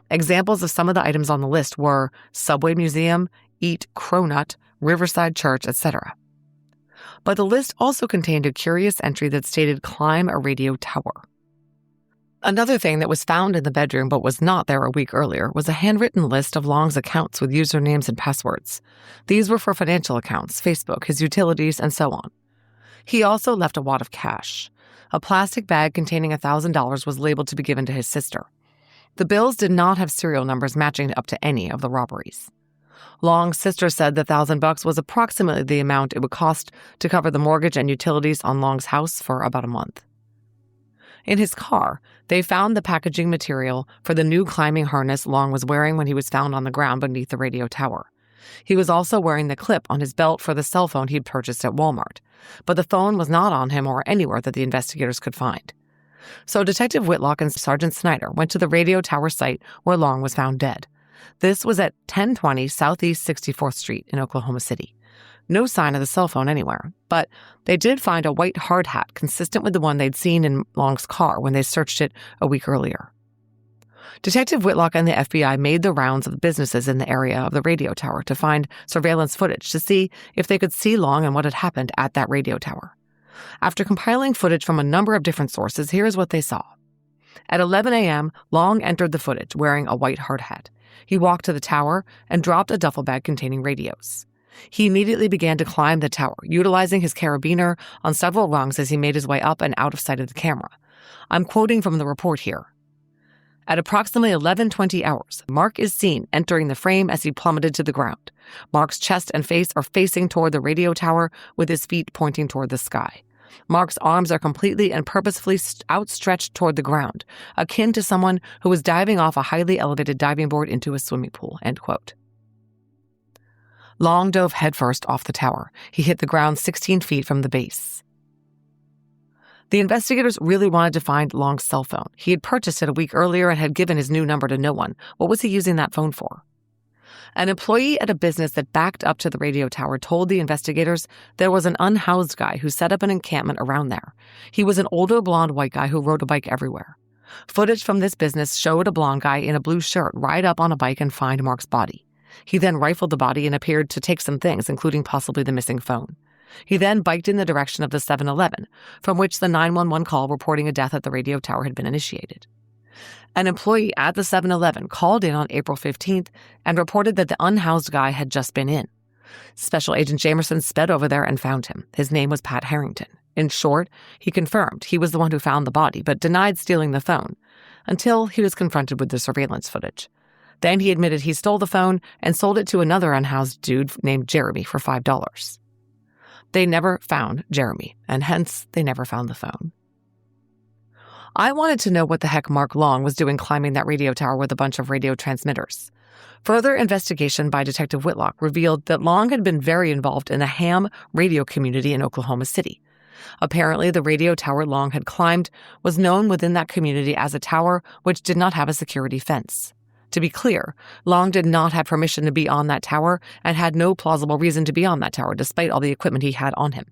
Examples of some of the items on the list were Subway Museum, Eat Cronut, Riverside Church, etc. But the list also contained a curious entry that stated climb a radio tower. Another thing that was found in the bedroom but was not there a week earlier was a handwritten list of Long's accounts with usernames and passwords. These were for financial accounts, Facebook, his utilities, and so on. He also left a wad of cash. A plastic bag containing $1,000 was labeled to be given to his sister. The bills did not have serial numbers matching up to any of the robberies. Long's sister said the $1,000 was approximately the amount it would cost to cover the mortgage and utilities on Long's house for about a month. In his car, they found the packaging material for the new climbing harness Long was wearing when he was found on the ground beneath the radio tower. He was also wearing the clip on his belt for the cell phone he'd purchased at Walmart, but the phone was not on him or anywhere that the investigators could find. So Detective Whitlock and Sergeant Snyder went to the radio tower site where Long was found dead. This was at 1020 Southeast 64th Street in Oklahoma City. No sign of the cell phone anywhere, but they did find a white hard hat consistent with the one they'd seen in Long's car when they searched it a week earlier. Detective Whitlock and the FBI made the rounds of businesses in the area of the radio tower to find surveillance footage to see if they could see Long and what had happened at that radio tower. After compiling footage from a number of different sources, here's what they saw. At 11 a.m., Long entered the footage wearing a white hard hat. He walked to the tower and dropped a duffel bag containing radios. He immediately began to climb the tower, utilizing his carabiner on several rungs as he made his way up and out of sight of the camera. I'm quoting from the report here. At approximately 11:20 hours, Mark is seen entering the frame as he plummeted to the ground. Mark's chest and face are facing toward the radio tower with his feet pointing toward the sky. Mark's arms are completely and purposefully outstretched toward the ground, akin to someone who was diving off a highly elevated diving board into a swimming pool, end quote. Long dove headfirst off the tower. He hit the ground 16 feet from the base. The investigators really wanted to find Long's cell phone. He had purchased it a week earlier and had given his new number to no one. What was he using that phone for? An employee at a business that backed up to the radio tower told the investigators there was an unhoused guy who set up an encampment around there. He was an older blonde white guy who rode a bike everywhere. Footage from this business showed a blonde guy in a blue shirt ride up on a bike and find Mark's body. He then rifled the body and appeared to take some things, including possibly the missing phone. He then biked in the direction of the 7-Eleven, from which the 911 call reporting a death at the radio tower had been initiated. An employee at the 7-Eleven called in on April 15th and reported that the unhoused guy had just been in. Special Agent Jamerson sped over there and found him. His name was Pat Harrington. In short, he confirmed he was the one who found the body, but denied stealing the phone, until he was confronted with the surveillance footage. Then he admitted he stole the phone and sold it to another unhoused dude named Jeremy for $5. They never found Jeremy, and hence they never found the phone. I wanted to know what the heck Mark Long was doing climbing that radio tower with a bunch of radio transmitters. Further investigation by Detective Whitlock revealed that Long had been very involved in the ham radio community in Oklahoma City. Apparently, the radio tower Long had climbed was known within that community as a tower which did not have a security fence. To be clear, Long did not have permission to be on that tower and had no plausible reason to be on that tower despite all the equipment he had on him.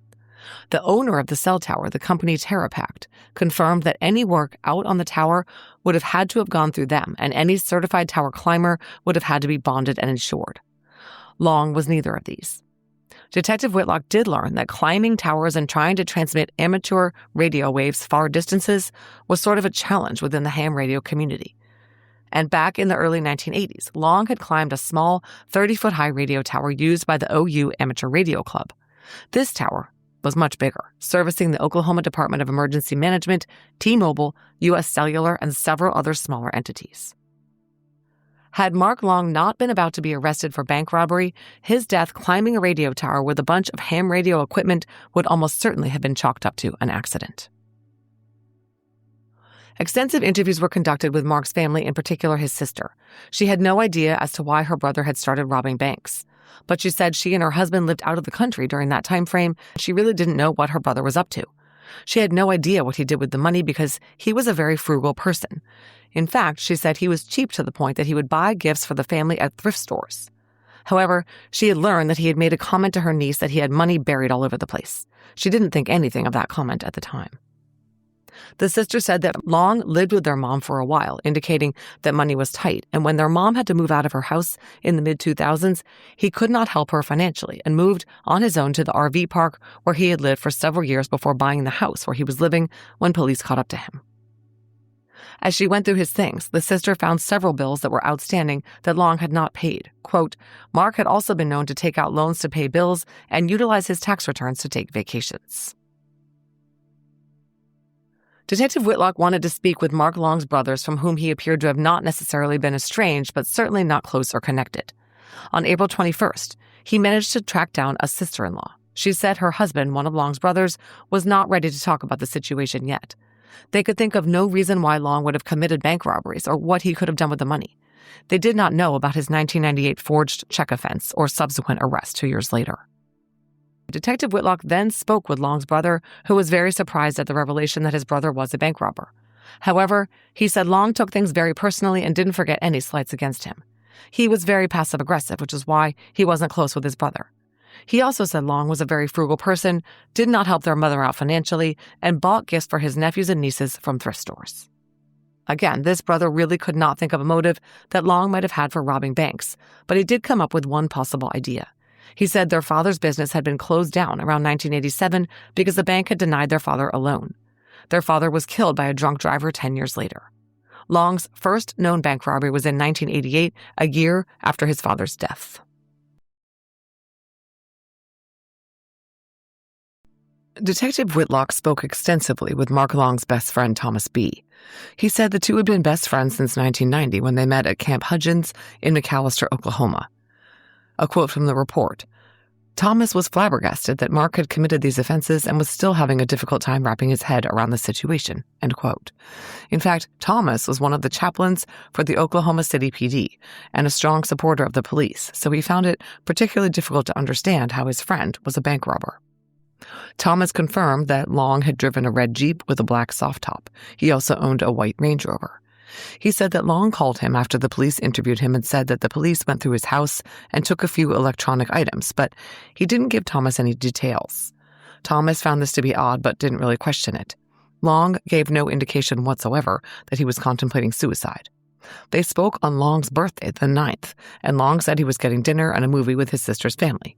The owner of the cell tower, the company TerraPact, confirmed that any work out on the tower would have had to have gone through them, and any certified tower climber would have had to be bonded and insured. Long was neither of these. Detective Whitlock did learn that climbing towers and trying to transmit amateur radio waves far distances was sort of a challenge within the ham radio community. And back in the early 1980s, Long had climbed a small 30-foot-high radio tower used by the OU Amateur Radio Club. This tower was much bigger, servicing the Oklahoma Department of Emergency Management, T-Mobile, U.S. Cellular, and several other smaller entities. Had Mark Long not been about to be arrested for bank robbery, his death climbing a radio tower with a bunch of ham radio equipment would almost certainly have been chalked up to an accident. Extensive interviews were conducted with Mark's family, in particular his sister. She had no idea as to why her brother had started robbing banks. But she said she and her husband lived out of the country during that time frame. She really didn't know what her brother was up to. She had no idea what he did with the money because he was a very frugal person. In fact, she said he was cheap to the point that he would buy gifts for the family at thrift stores. However, she had learned that he had made a comment to her niece that he had money buried all over the place. She didn't think anything of that comment at the time. The sister said that Long lived with their mom for a while, indicating that money was tight, and when their mom had to move out of her house in the mid-2000s, he could not help her financially and moved on his own to the RV park where he had lived for several years before buying the house where he was living when police caught up to him. As she went through his things, the sister found several bills that were outstanding that Long had not paid. Quote, Mark had also been known to take out loans to pay bills and utilize his tax returns to take vacations. Detective Whitlock wanted to speak with Mark Long's brothers, from whom he appeared to have not necessarily been estranged, but certainly not close or connected. On April 21st, he managed to track down a sister-in-law. She said her husband, one of Long's brothers, was not ready to talk about the situation yet. They could think of no reason why Long would have committed bank robberies or what he could have done with the money. They did not know about his 1998 forged check offense or subsequent arrest 2 years later. Detective Whitlock then spoke with Long's brother, who was very surprised at the revelation that his brother was a bank robber. However, he said Long took things very personally and didn't forget any slights against him. He was very passive-aggressive, which is why he wasn't close with his brother. He also said Long was a very frugal person, did not help their mother out financially, and bought gifts for his nephews and nieces from thrift stores. Again, this brother really could not think of a motive that Long might have had for robbing banks, but he did come up with one possible idea. He said their father's business had been closed down around 1987 because the bank had denied their father a loan. Their father was killed by a drunk driver 10 years later. Long's first known bank robbery was in 1988, a year after his father's death. Detective Whitlock spoke extensively with Mark Long's best friend, Thomas B. He said the two had been best friends since 1990 when they met at Camp Hudgens in McAlester, Oklahoma. A quote from the report, Thomas was flabbergasted that Mark had committed these offenses and was still having a difficult time wrapping his head around the situation, end quote. In fact, Thomas was one of the chaplains for the Oklahoma City PD and a strong supporter of the police, so he found it particularly difficult to understand how his friend was a bank robber. Thomas confirmed that Long had driven a red Jeep with a black soft top. He also owned a white Range Rover. He said that Long called him after the police interviewed him and said that the police went through his house and took a few electronic items, but he didn't give Thomas any details. Thomas found this to be odd but didn't really question it. Long gave no indication whatsoever that he was contemplating suicide. They spoke on Long's birthday, the 9th, and Long said he was getting dinner and a movie with his sister's family.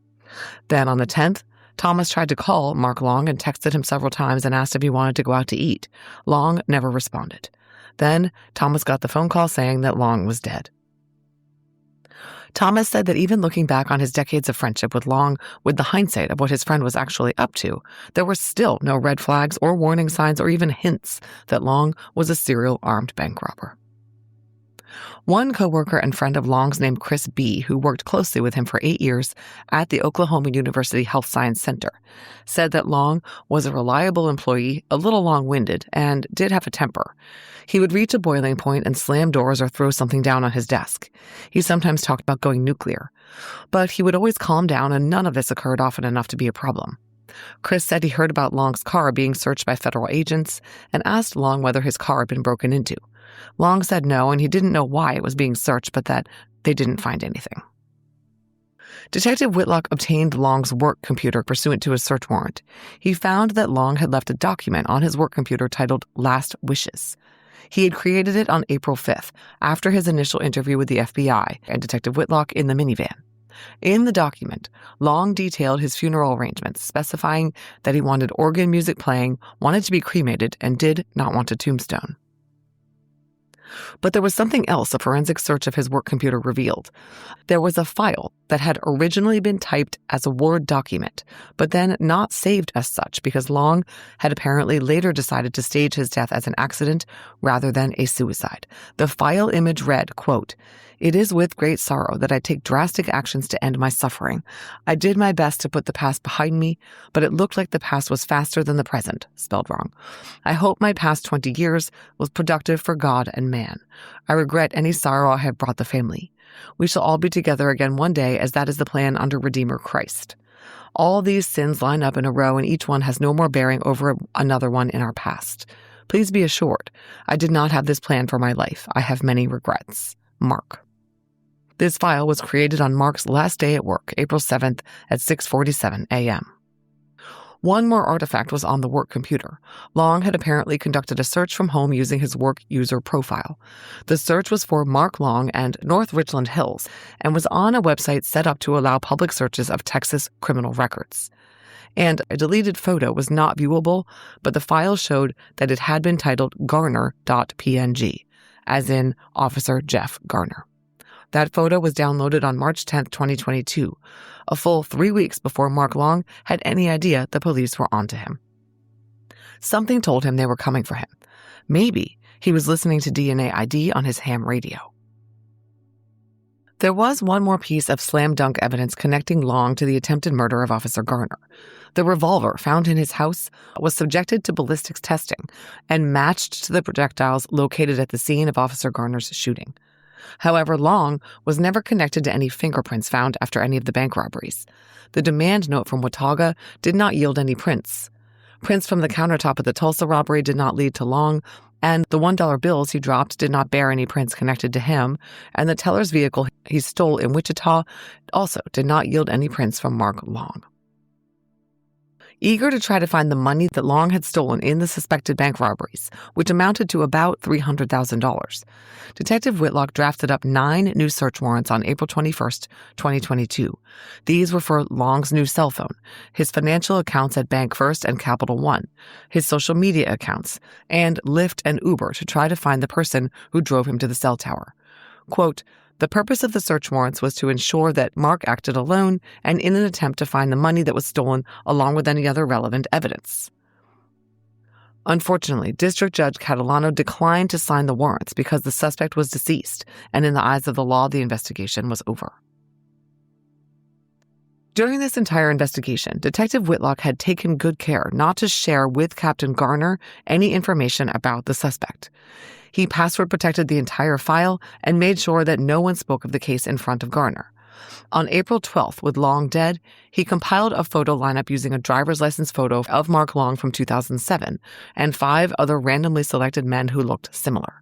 Then on the 10th, Thomas tried to call Mark Long and texted him several times and asked if he wanted to go out to eat. Long never responded. Then Thomas got the phone call saying that Long was dead. Thomas said that even looking back on his decades of friendship with Long, with the hindsight of what his friend was actually up to, there were still no red flags or warning signs or even hints that Long was a serial armed bank robber. One coworker and friend of Long's named Chris B., who worked closely with him for 8 years at the Oklahoma University Health Science Center, said that Long was a reliable employee, a little long-winded, and did have a temper. He would reach a boiling point and slam doors or throw something down on his desk. He sometimes talked about going nuclear. But he would always calm down, and none of this occurred often enough to be a problem. Chris said he heard about Long's car being searched by federal agents and asked Long whether his car had been broken into. Long said no, and he didn't know why it was being searched, but that they didn't find anything. Detective Whitlock obtained Long's work computer pursuant to a search warrant. He found that Long had left a document on his work computer titled Last Wishes. He had created it on April 5th, after his initial interview with the FBI and Detective Whitlock in the minivan. In the document, Long detailed his funeral arrangements, specifying that he wanted organ music playing, wanted to be cremated, and did not want a tombstone. But there was something else a forensic search of his work computer revealed. There was a file that had originally been typed as a Word document, but then not saved as such because Long had apparently later decided to stage his death as an accident rather than a suicide. The file image read, quote, "It is with great sorrow that I take drastic actions to end my suffering. I did my best to put the past behind me, but it looked like the past was faster than the present," spelled wrong. "I hope my past 20 years was productive for God and man. I regret any sorrow I have brought the family. We shall all be together again one day, as that is the plan under Redeemer Christ. All these sins line up in a row, and each one has no more bearing over another one in our past. Please be assured, I did not have this plan for my life. I have many regrets. Mark." This file was created on Mark's last day at work, April 7th at 6:47 a.m. One more artifact was on the work computer. Long had apparently conducted a search from home using his work user profile. The search was for Mark Long and North Richland Hills and was on a website set up to allow public searches of Texas criminal records. And a deleted photo was not viewable, but the file showed that it had been titled Garner.png, as in Officer Jeff Garner. That photo was downloaded on March 10, 2022, a full 3 weeks before Mark Long had any idea the police were onto him. Something told him they were coming for him. Maybe he was listening to DNA ID on his ham radio. There was one more piece of slam dunk evidence connecting Long to the attempted murder of Officer Garner. The revolver found in his house was subjected to ballistics testing and matched to the projectiles located at the scene of Officer Garner's shooting. However, Long was never connected to any fingerprints found after any of the bank robberies. The demand note from Watauga did not yield any prints. Prints from the countertop of the Tulsa robbery did not lead to Long, and the $1 bills he dropped did not bear any prints connected to him, and the teller's vehicle he stole in Wichita also did not yield any prints from Mark Long. Eager to try to find the money that Long had stolen in the suspected bank robberies, which amounted to about $300,000, Detective Whitlock drafted up 9 new search warrants on April 21, 2022. These were for Long's new cell phone, his financial accounts at Bank First and Capital One, his social media accounts, and Lyft and Uber to try to find the person who drove him to the cell tower. Quote, "The purpose of the search warrants was to ensure that Mark acted alone and in an attempt to find the money that was stolen along with any other relevant evidence." Unfortunately, District Judge Catalano declined to sign the warrants because the suspect was deceased, and in the eyes of the law, the investigation was over. During this entire investigation, Detective Whitlock had taken good care not to share with Captain Garner any information about the suspect. He password protected the entire file and made sure that no one spoke of the case in front of Garner. On April 12th, with Long dead, he compiled a photo lineup using a driver's license photo of Mark Long from 2007 and 5 other randomly selected men who looked similar.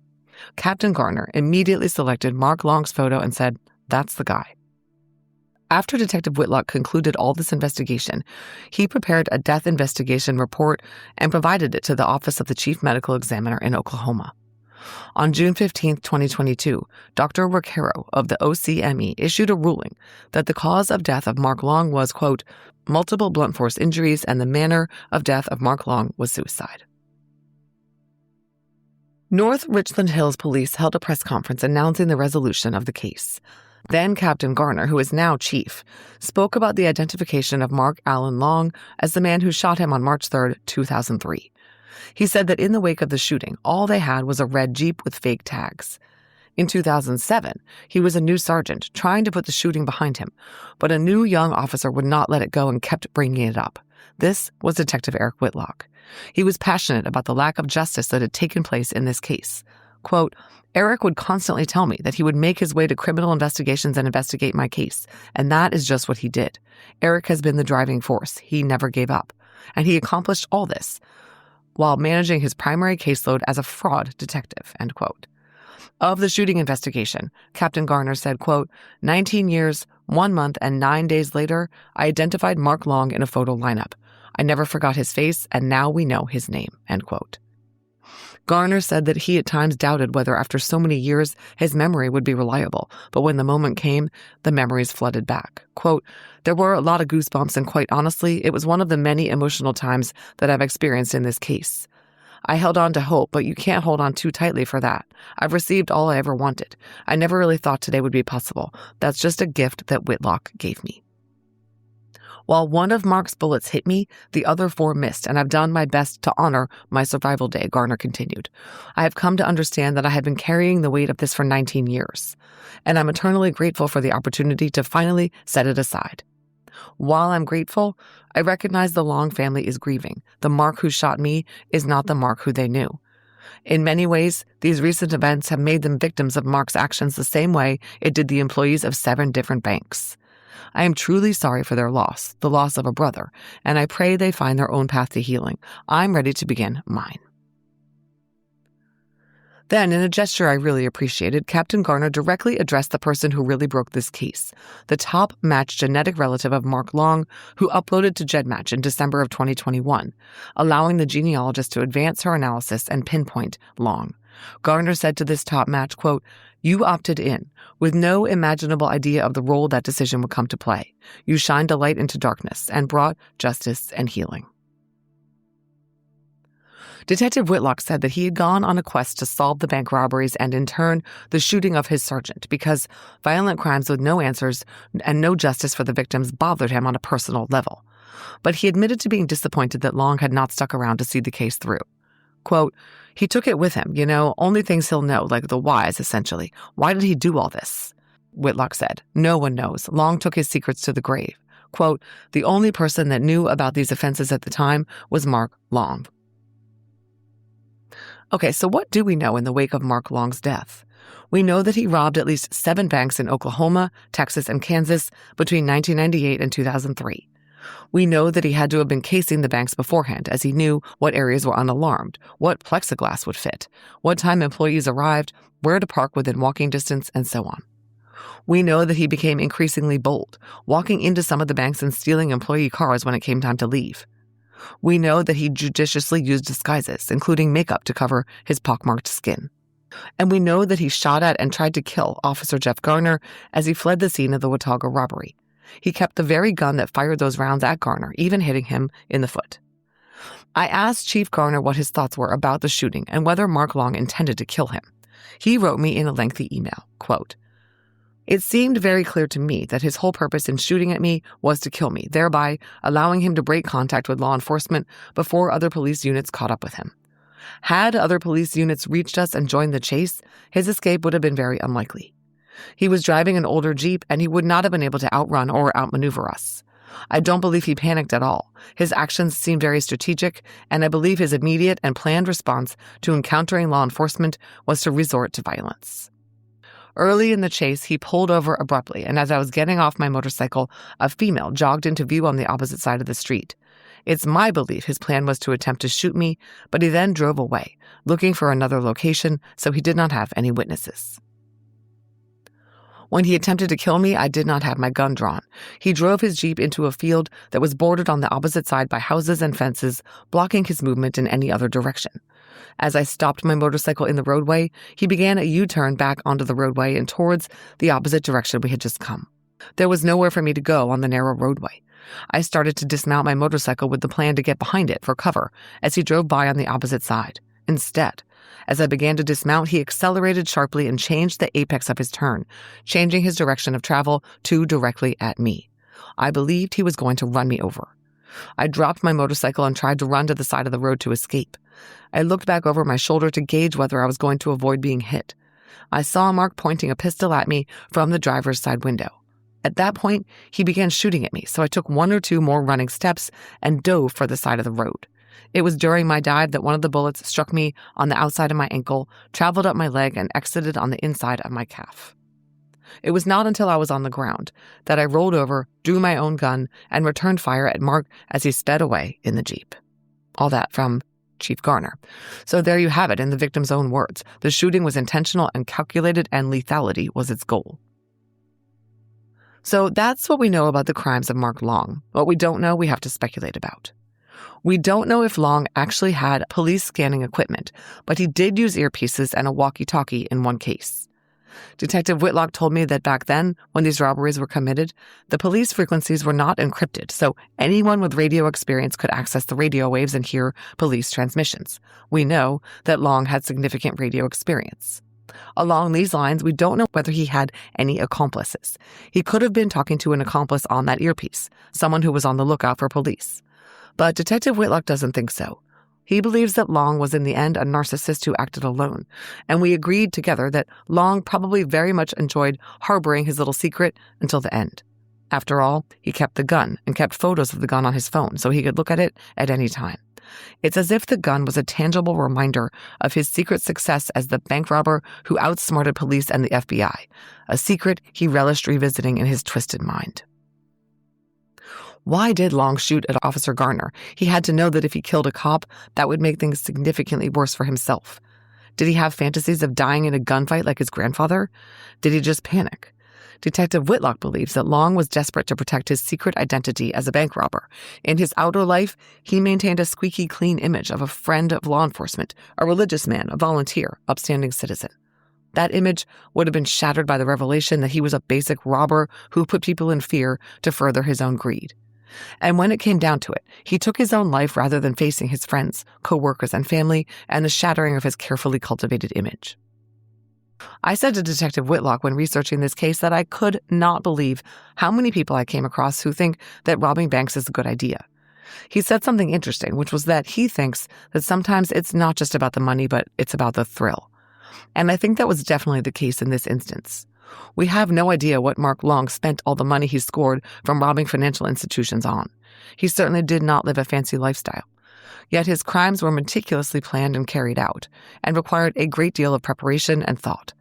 Captain Garner immediately selected Mark Long's photo and said, "That's the guy." After Detective Whitlock concluded all this investigation, he prepared a death investigation report and provided it to the Office of the Chief Medical Examiner in Oklahoma. On June 15, 2022, Dr. Ricaro of the OCME issued a ruling that the cause of death of Mark Long was, quote, multiple blunt force injuries and the manner of death of Mark Long was suicide. North Richland Hills Police held a press conference announcing the resolution of the case. Then Captain Garner, who is now chief, spoke about the identification of Mark Allen Long as the man who shot him on March 3, 2003. He said that in the wake of the shooting, all they had was a red Jeep with fake tags. In 2007, he was a new sergeant trying to put the shooting behind him, but a new young officer would not let it go and kept bringing it up. This was Detective Eric Whitlock. He was passionate about the lack of justice that had taken place in this case. Quote, Eric would constantly tell me that he would make his way to criminal investigations and investigate my case, and that is just what he did. Eric has been the driving force. He never gave up. And he accomplished all this while managing his primary caseload as a fraud detective, end quote. Of the shooting investigation, Captain Garner said, quote, 19 years, 1 month, and 9 days later, I identified Mark Long in a photo lineup. I never forgot his face, and now we know his name, end quote. Garner said that he at times doubted whether after so many years his memory would be reliable, but when the moment came, the memories flooded back. Quote, there were a lot of goosebumps, and quite honestly, it was one of the many emotional times that I've experienced in this case. I held on to hope, but you can't hold on too tightly for that. I've received all I ever wanted. I never really thought today would be possible. That's just a gift that Whitlock gave me. While one of Mark's bullets hit me, the other 4 missed, and I've done my best to honor my survival day, Garner continued. I have come to understand that I have been carrying the weight of this for 19 years, and I'm eternally grateful for the opportunity to finally set it aside. While I'm grateful, I recognize the Long family is grieving. The Mark who shot me is not the Mark who they knew. In many ways, these recent events have made them victims of Mark's actions the same way it did the employees of 7 different banks. I am truly sorry for their loss, the loss of a brother, and I pray they find their own path to healing. I'm ready to begin mine. Then, in a gesture I really appreciated, Captain Garner directly addressed the person who really broke this case, the top-matched genetic relative of Mark Long, who uploaded to GEDmatch in December of 2021, allowing the genealogist to advance her analysis and pinpoint Long. Garner said to this top match, quote, "You opted in, with no imaginable idea of the role that decision would come to play. You shined a light into darkness and brought justice and healing." Detective Whitlock said that he had gone on a quest to solve the bank robberies and, in turn, the shooting of his sergeant because violent crimes with no answers and no justice for the victims bothered him on a personal level. But he admitted to being disappointed that Long had not stuck around to see the case through. Quote, "He took it with him, only things he'll know, like the whys, essentially. Why did he do all this?" Whitlock said, "No one knows. Long took his secrets to the grave." Quote, "The only person that knew about these offenses at the time was Mark Long." Okay, so what do we know in the wake of Mark Long's death? We know that he robbed at least 7 banks in Oklahoma, Texas, and Kansas between 1998 and 2003. We know that he had to have been casing the banks beforehand, as he knew what areas were unalarmed, what plexiglass would fit, what time employees arrived, where to park within walking distance, and so on. We know that he became increasingly bold, walking into some of the banks and stealing employee cars when it came time to leave. We know that he judiciously used disguises, including makeup to cover his pockmarked skin. And we know that he shot at and tried to kill Officer Jeff Garner as he fled the scene of the Watauga robbery. He kept the very gun that fired those rounds at Garner, even hitting him in the foot. I asked Chief Garner what his thoughts were about the shooting and whether Mark Long intended to kill him. He wrote me in a lengthy email, quote, "It seemed very clear to me that his whole purpose in shooting at me was to kill me, thereby allowing him to break contact with law enforcement before other police units caught up with him. Had other police units reached us and joined the chase, his escape would have been very unlikely. He was driving an older Jeep, and he would not have been able to outrun or outmaneuver us. I don't believe he panicked at all. His actions seemed very strategic, and I believe his immediate and planned response to encountering law enforcement was to resort to violence. Early in the chase, he pulled over abruptly, and as I was getting off my motorcycle, a female jogged into view on the opposite side of the street. It's my belief his plan was to attempt to shoot me, but he then drove away, looking for another location, so he did not have any witnesses. When he attempted to kill me, I did not have my gun drawn. He drove his Jeep into a field that was bordered on the opposite side by houses and fences, blocking his movement in any other direction. As I stopped my motorcycle in the roadway, he began a U-turn back onto the roadway and towards the opposite direction we had just come. There was nowhere for me to go on the narrow roadway. I started to dismount my motorcycle with the plan to get behind it for cover as he drove by on the opposite side. Instead, as I began to dismount, he accelerated sharply and changed the apex of his turn, changing his direction of travel to directly at me. I believed he was going to run me over. I dropped my motorcycle and tried to run to the side of the road to escape. I looked back over my shoulder to gauge whether I was going to avoid being hit. I saw Mark pointing a pistol at me from the driver's side window. At that point, he began shooting at me, so I took 1 or 2 more running steps and dove for the side of the road. It was during my dive that one of the bullets struck me on the outside of my ankle, traveled up my leg, and exited on the inside of my calf. It was not until I was on the ground that I rolled over, drew my own gun, and returned fire at Mark as he sped away in the Jeep." All that from Chief Garner. So there you have it in the victim's own words. The shooting was intentional and calculated, and lethality was its goal. So that's what we know about the crimes of Mark Long. What we don't know, we have to speculate about. We don't know if Long actually had police scanning equipment, but he did use earpieces and a walkie-talkie in one case. Detective Whitlock told me that back then, when these robberies were committed, the police frequencies were not encrypted, so anyone with radio experience could access the radio waves and hear police transmissions. We know that Long had significant radio experience. Along these lines, we don't know whether he had any accomplices. He could have been talking to an accomplice on that earpiece, someone who was on the lookout for police. But Detective Whitlock doesn't think so. He believes that Long was in the end a narcissist who acted alone, and we agreed together that Long probably very much enjoyed harboring his little secret until the end. After all, he kept the gun and kept photos of the gun on his phone so he could look at it at any time. It's as if the gun was a tangible reminder of his secret success as the bank robber who outsmarted police and the FBI, a secret he relished revisiting in his twisted mind. Why did Long shoot at Officer Garner? He had to know that if he killed a cop, that would make things significantly worse for himself. Did he have fantasies of dying in a gunfight like his grandfather? Did he just panic? Detective Whitlock believes that Long was desperate to protect his secret identity as a bank robber. In his outer life, he maintained a squeaky clean image of a friend of law enforcement, a religious man, a volunteer, upstanding citizen. That image would have been shattered by the revelation that he was a basic robber who put people in fear to further his own greed. And when it came down to it, he took his own life rather than facing his friends, co-workers, and family, and the shattering of his carefully cultivated image. I said to Detective Whitlock when researching this case that I could not believe how many people I came across who think that robbing banks is a good idea. He said something interesting, which was that he thinks that sometimes it's not just about the money, but it's about the thrill. And I think that was definitely the case in this instance. We have no idea what Mark Long spent all the money he scored from robbing financial institutions on. He certainly did not live a fancy lifestyle. Yet his crimes were meticulously planned and carried out, and required a great deal of preparation and thought.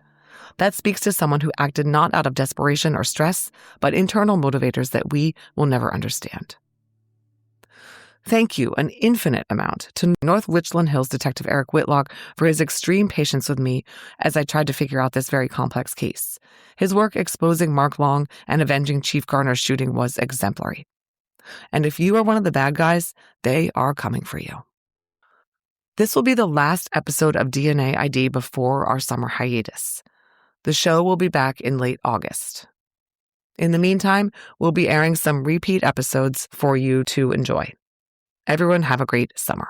That speaks to someone who acted not out of desperation or stress, but internal motivators that we will never understand. Thank you, an infinite amount, to North Richland Hills Detective Eric Whitlock for his extreme patience with me as I tried to figure out this very complex case. His work exposing Mark Long and avenging Chief Garner's shooting was exemplary. And if you are one of the bad guys, they are coming for you. This will be the last episode of DNA ID before our summer hiatus. The show will be back in late August. In the meantime, we'll be airing some repeat episodes for you to enjoy. Everyone have a great summer.